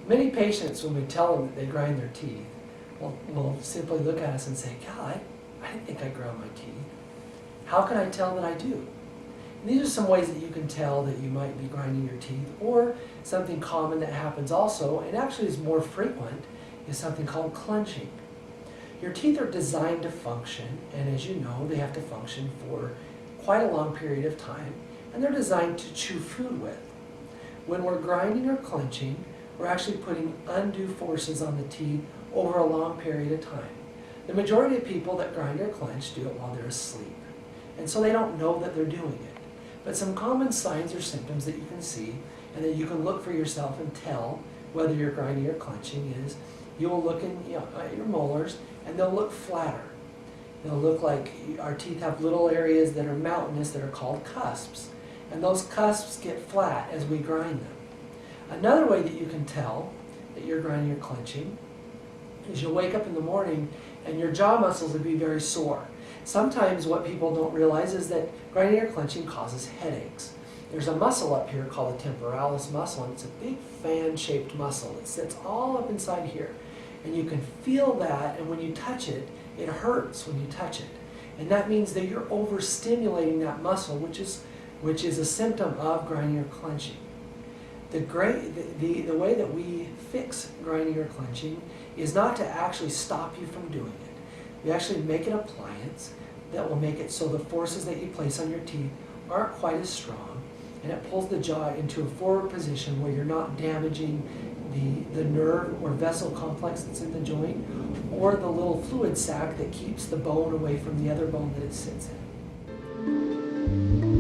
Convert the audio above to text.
Many patients, when we tell them that they grind their teeth, will simply look at us and say, God, I didn't think I ground my teeth. How can I tell that I do? And these are some ways that you can tell that you might be grinding your teeth, or something common that happens also, and actually is more frequent, is something called clenching. Your teeth are designed to function, and as you know, they have to function for quite a long period of time, and they're designed to chew food with. When we're grinding or clenching, we're actually putting undue forces on the teeth over a long period of time. The majority of people that grind or clench do it while they're asleep, and so they don't know that they're doing it. But some common signs or symptoms that you can see and that you can look for yourself and tell whether you're grinding or clenching is you will look at your molars and they'll look flatter. They'll look like our teeth have little areas that are mountainous that are called cusps. And those cusps get flat as we grind them. Another way that you can tell that you're grinding or clenching is you'll wake up in the morning and your jaw muscles will be very sore. Sometimes what people don't realize is that grinding or clenching causes headaches. There's a muscle up here called the temporalis muscle, and it's a big fan-shaped muscle. It sits all up inside here. And you can feel that, and when you touch it, it hurts when you touch it. And that means that you're overstimulating that muscle, which is a symptom of grinding or clenching. The way that we fix grinding or clenching is not to actually stop you from doing it. We actually make an appliance that will make it so the forces that you place on your teeth aren't quite as strong, and it pulls the jaw into a forward position where you're not damaging the nerve or vessel complex that's in the joint, or the little fluid sac that keeps the bone away from the other bone that it sits in.